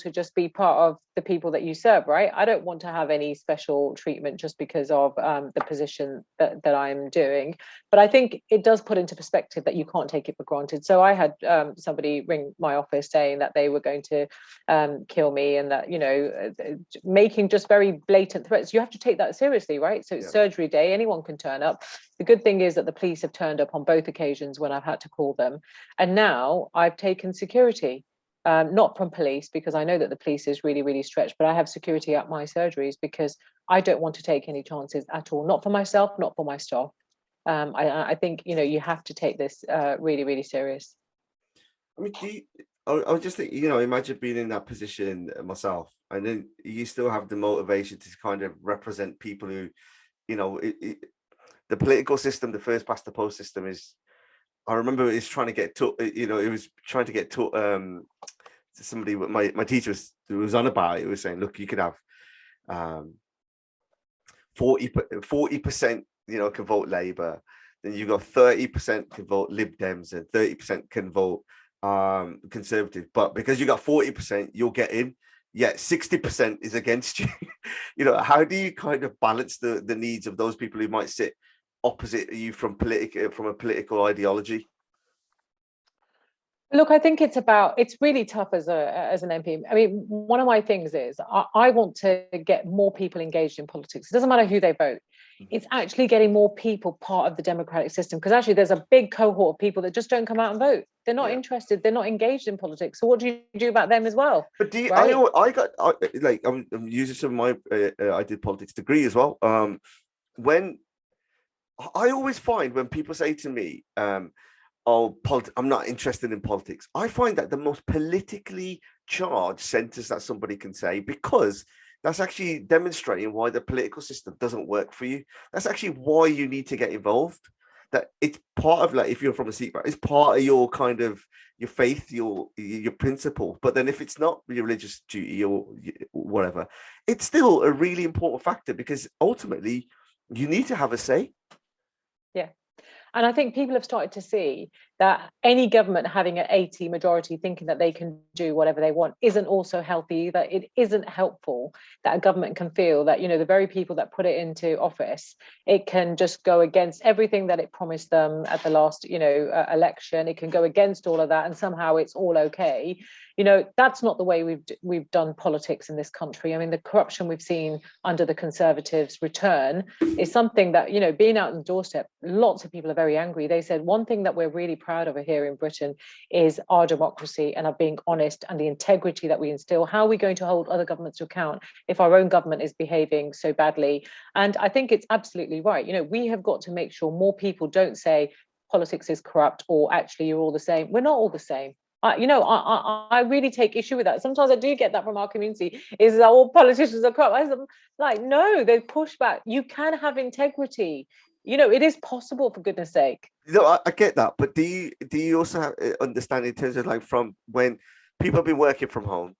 to just be part of the people that you serve, right? I don't want to have any special treatment just because of the position that I'm doing. But I think it does put into perspective that you can't take it for granted. So I had somebody ring my office saying that they were going to kill me, and that, making just very blatant threats. You have to take that seriously, right? So it's surgery day, anyone can turn up. The good thing is that the police have turned up on both occasions when I've had to call them. And now I've taken security, not from police, because I know that the police is really, really stretched, but I have security at my surgeries because I don't want to take any chances at all, not for myself, not for my staff. I think, you have to take this really, really serious. I mean, I was just thinking, imagine being in that position myself, and then you still have the motivation to kind of represent people who, the political system, the first past the post system is, I remember it's trying to get to, it was trying to get to somebody, my teacher was on about it, was saying, look, you could have 40%, can vote Labour, then you've got 30% can vote Lib Dems, and 30% can vote Conservative, but because you got 40%, you'll get in, yet 60% is against you. How do you kind of balance the needs of those people who might sit opposite you from a political ideology? Look, I think it's really tough as an MP. I mean, one of my things is I want to get more people engaged in politics. It doesn't matter who they vote. It's actually getting more people part of the democratic system, because actually there's a big cohort of people that just don't come out and vote. They're not interested. They're not engaged in politics. So what do you do about them as well? But do you, right? I'm using some of my I did politics degree as well. When I always find when people say to me, I'm not interested in politics, I find that the most politically charged sentence that somebody can say, because that's actually demonstrating why the political system doesn't work for you. That's actually why you need to get involved. That it's part of, like, if you're from a Sikh background, it's part of your kind of your faith, your principle. But then if it's not your religious duty or whatever, it's still a really important factor, because ultimately you need to have a say. Yeah. And I think people have started to see that any government having an 80 majority thinking that they can do whatever they want isn't also healthy either. It isn't helpful that a government can feel that, the very people that put it into office, it can just go against everything that it promised them at the last, election. It can go against all of that, and somehow it's all okay. That's not the way we've done politics in this country. I mean, the corruption we've seen under the Conservatives' return is something that, being out on the doorstep, lots of people are very angry. They said one thing that we're really proud of here in Britain is our democracy and of being honest and the integrity that we instill. How are we going to hold other governments to account if our own government is behaving so badly? And I think it's absolutely right. We have got to make sure more people don't say politics is corrupt, or actually you're all the same. We're not all the same. I really take issue with that. Sometimes I do get that from our community, is that all politicians are corrupt. I'm like, no, they push back. You can have integrity. It is possible, for goodness sake. I get that, but do you also have understand in terms of, like, from when people have been working from home,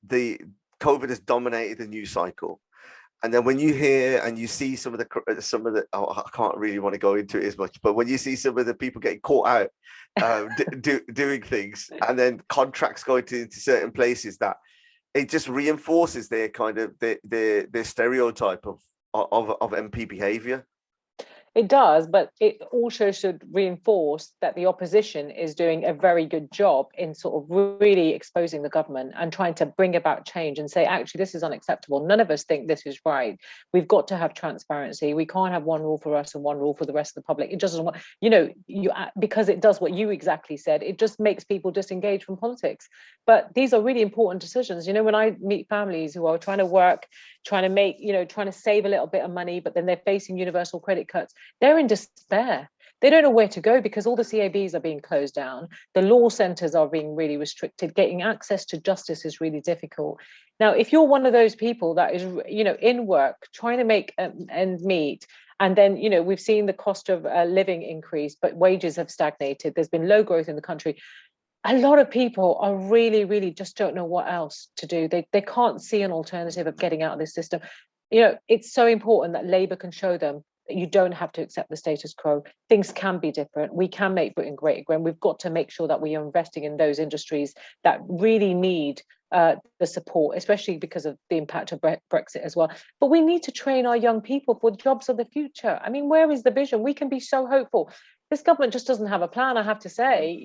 the COVID has dominated the news cycle, and then when you hear and you see some of the I can't really want to go into it as much, but when you see some of the people getting caught out doing things, and then contracts going into certain places, that it just reinforces their kind of their stereotype of MP behavior. It does, but it also should reinforce that the opposition is doing a very good job in sort of really exposing the government and trying to bring about change and say, actually, this is unacceptable. None of us think this is right. We've got to have transparency. We can't have one rule for us and one rule for the rest of the public. It just doesn't work, because it does what you exactly said. It just makes people disengage from politics. But these are really important decisions. When I meet families who are trying to work, trying to save a little bit of money, but then they're facing universal credit cuts, they're in despair. They don't know where to go because all the CABs are being closed down. The law centres are being really restricted. Getting access to justice is really difficult. Now, if you're one of those people that is, in work, trying to make ends meet, and then, we've seen the cost of living increase, but wages have stagnated. There's been low growth in the country. A lot of people are really, really just don't know what else to do. They can't see an alternative of getting out of this system. It's so important that Labour can show them that you don't have to accept the status quo. Things can be different. We can make Britain great again. We've got to make sure that we are investing in those industries that really need the support, especially because of the impact of Brexit as well. But we need to train our young people for jobs of the future. I mean, where is the vision? We can be so hopeful. This government just doesn't have a plan, I have to say,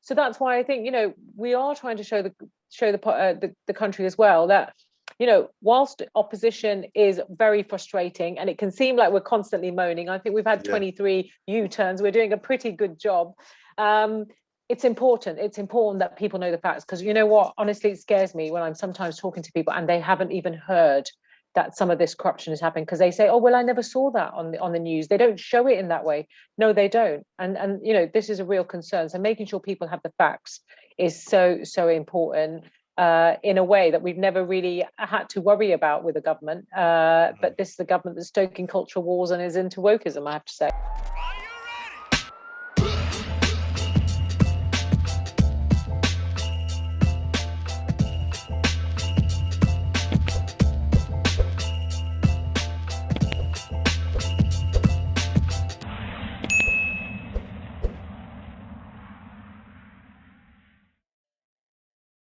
So that's why I think, we are trying to show the country as well that, whilst opposition is very frustrating and it can seem like we're constantly moaning, I think we've had 23 U-turns. We're doing a pretty good job. It's important. It's important that people know the facts, because you know what? Honestly, it scares me when I'm sometimes talking to people and they haven't even heard that some of this corruption is happening, because they say, oh, well, I never saw that on the news. They don't show it in that way. No, they don't. And this is a real concern. So making sure people have the facts is so important, in a way that we've never really had to worry about with the government. But this is the government that's stoking cultural wars and is into wokeism, I have to say.